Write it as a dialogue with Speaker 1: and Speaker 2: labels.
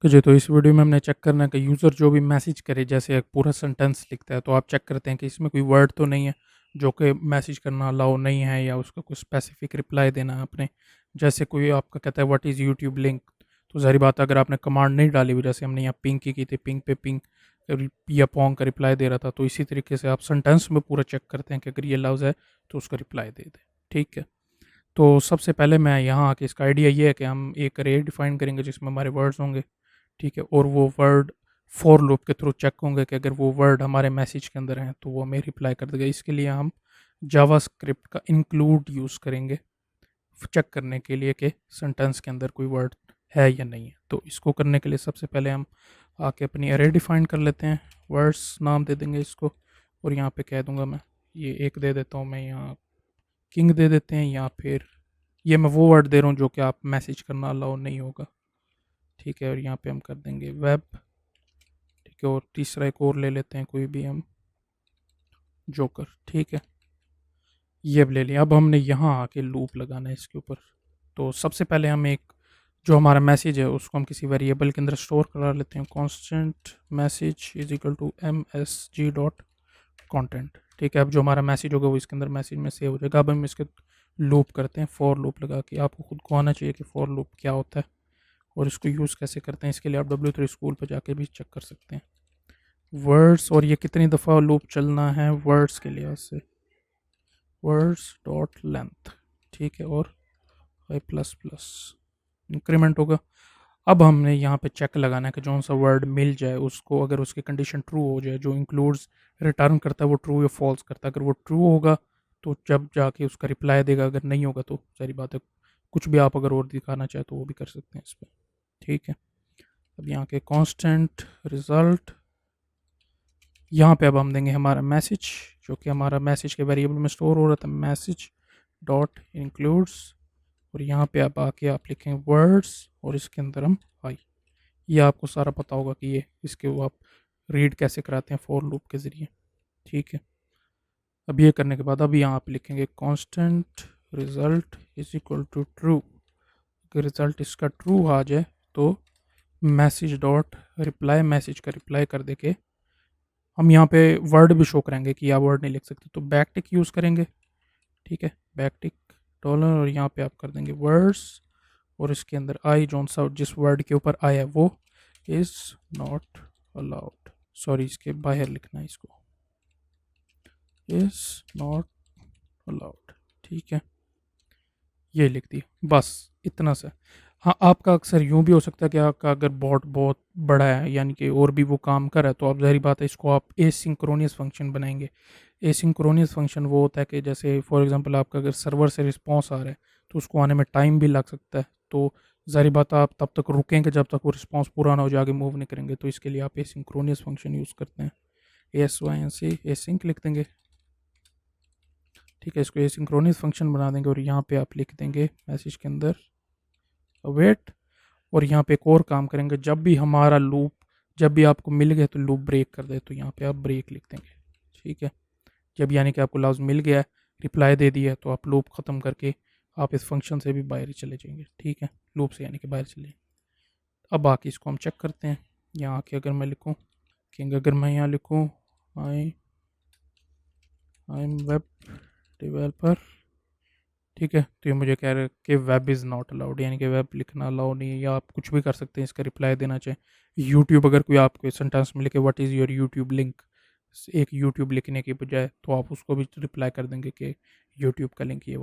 Speaker 1: तो जी, तो इस वीडियो में हमने चेक करना है कि यूज़र जो भी मैसेज करे, जैसे एक पूरा सेंटेंस लिखता है, तो आप चेक करते हैं कि इसमें कोई वर्ड तो नहीं है जो कि मैसेज करना अलाउ नहीं है, या उसका कोई स्पेसिफिक रिप्लाई देना है आपने। जैसे कोई आपका कहता है व्हाट इज़ यूट्यूब लिंक, तो ज़ाहिर बात है अगर आपने कमांड नहीं डाली हुई, जैसे हमने यहाँ पिंग की थी, पिंग पे पिंग या पोंग का रिप्लाई दे रहा था, तो इसी तरीके से आप सेंटेंस में पूरा चेक करते हैं कि अगर ये लफ्ज़ है तो उसका रिप्लाई दे दें। ठीक है, तो सबसे पहले मैं यहाँ आके इसका आइडिया ये है कि हम एक अरे डिफाइन करेंगे जिसमें हमारे वर्ड्स होंगे। ठीक है, और वो वर्ड फॉर लूप के थ्रू चेक होंगे कि अगर वो वर्ड हमारे मैसेज के अंदर हैं तो वो हमें रिप्लाई कर देगा। इसके लिए हम जावास्क्रिप्ट का इंक्लूड यूज़ करेंगे चेक करने के लिए कि सेंटेंस के अंदर कोई वर्ड है या नहीं है। तो इसको करने के लिए सबसे पहले हम आके अपनी अरे डिफाइन कर लेते हैं। वर्ड्स नाम दे देंगे इसको, और यहाँ पे कह दूंगा मैं, ये एक दे देता हूँ मैं, यहाँ किंग दे देते हैं, या फिर ये मैं वो वर्ड दे रहा हूँ जो कि आप मैसेज करना अलाउ नहीं होगा। ठीक है, और यहाँ पे हम कर देंगे वेब। ठीक है, और तीसरा एक और ले लेते हैं कोई भी हम, जोकर। ठीक है, ये भी ले लिया। अब हमने यहाँ आके लूप लगाना है इसके ऊपर। तो सबसे पहले हम एक जो हमारा मैसेज है उसको हम किसी वेरिएबल के अंदर स्टोर करा लेते हैं। Constant message is equal to MSG dot content. ठीक है, अब जो हमारा मैसेज होगा वो इसके अंदर मैसेज में सेव हो जाएगा। अब हम इसके लूप करते हैं, फॉर लूप लगा के। आपको खुद को आना चाहिए कि फॉर लूप क्या होता है और इसको यूज़ कैसे करते हैं। इसके लिए आप W3 स्कूल पर जाके भी चेक कर सकते हैं। वर्ड्स, और ये कितनी दफ़ा लूप चलना है वर्ड्स के लिहाज से, वर्ड्स डॉट लेंथ। ठीक है, और आई प्लस प्लस इंक्रीमेंट होगा। अब हमने यहाँ पे चेक लगाना है कि जौन सा वर्ड मिल जाए उसको, अगर उसकी कंडीशन ट्रू हो जाए, जो इंक्लूड्स रिटर्न करता है वो ट्रू या फॉल्स करता है। अगर वो ट्रू होगा तो जब जाके उसका रिप्लाई देगा, अगर नहीं होगा तो सारी बात है कुछ भी आप अगर और दिखाना चाहे तो वो भी कर सकते हैं इस पर। ठीक है, अब यहाँ के कांस्टेंट रिजल्ट, यहाँ पे अब हम देंगे हमारा मैसेज, जो कि हमारा मैसेज के वेरिएबल में स्टोर हो रहा था, मैसेज डॉट इंक्लूड्स। और यहाँ पे अब आके आप लिखेंगे वर्ड्स, और इसके अंदर हम आई। ये आपको सारा पता होगा कि ये इसके वो आप रीड कैसे कराते हैं फॉर लूप के ज़रिए। ठीक है, अब ये करने के बाद अब यहाँ पे लिखेंगे constant result is equal to true. अगर रिजल्ट इसका ट्रू आ जाए तो मैसेज डॉट रिप्लाई, मैसेज का रिप्लाई कर दे के हम यहाँ पे वर्ड भी शो करेंगे कि आप वर्ड नहीं लिख सकते, तो बैक टिक यूज़ करेंगे। ठीक है, बैक टिक डॉलर, और यहाँ पे आप कर देंगे वर्ड्स, और इसके अंदर आई जौन सा जिस वर्ड के ऊपर आई है वो इज़ नॉट अलाउड, सॉरी इसके बाहर लिखना है इसको, इज़ नॉट अलाउड। ठीक है, ये लिख दी, बस इतना सा। हाँ, आपका अक्सर यूँ भी हो सकता है कि आपका अगर बॉट बहुत बड़ा है, यानी कि और भी वो काम कर रहा है, तो आप ज़ाहिर बात है इसको आप एसिंक्रोनियस फंक्शन बनाएंगे। एसिंक्रोनियस फंक्शन वो होता है कि जैसे फॉर एग्जांपल आपका अगर सर्वर से रिस्पॉन्स आ रहा है तो उसको आने में टाइम भी लग सकता है, तो ज़ाहिर बात है आप तब तक रुकेंगे जब तक वो रिस्पॉन्स पूरा ना हो जाए, आगे मूव नहीं करेंगे। तो इसके लिए आप एसिंक्रोनियस फंक्शन यूज़ करते हैं, ASYNC एसिंक लिख देंगे। ठीक है, इसको एसिंक्रोनियस फंक्शन बना देंगे, और यहाँ पे आप लिख देंगे मैसेज के अंदर वेट। और यहाँ पे एक और काम करेंगे, जब भी हमारा लूप, जब भी आपको मिल गया तो लूप ब्रेक कर दे, तो यहाँ पे आप ब्रेक लिख देंगे। ठीक है, जब यानी कि आपको लफ्ज़ मिल गया है, रिप्लाई दे दिया है, तो आप लूप ख़त्म करके आप इस फंक्शन से भी बाहर ही चले जाएंगे। ठीक है, लूप से यानी कि बाहर चले। अब बाकी इसको हम चेक करते हैं। यहाँ आके अगर मैं लिखूँ किंग, अगर मैं यहाँ लिखूँ आई आई एम वेब डेवलपर, ठीक है, तो ये मुझे कह रहा है कि वेब इज़ नॉट अलाउड, यानी कि वेब लिखना अलाउ नहीं है, या आप कुछ भी कर सकते हैं इसका रिप्लाई देना चाहें। यूट्यूब, अगर कोई आपको सेंटेंस में लिखे what is your YouTube link, एक यूट्यूब लिखने के बजाय, तो आप उसको भी रिप्लाई कर देंगे कि यूट्यूब का लिंक ये वाला।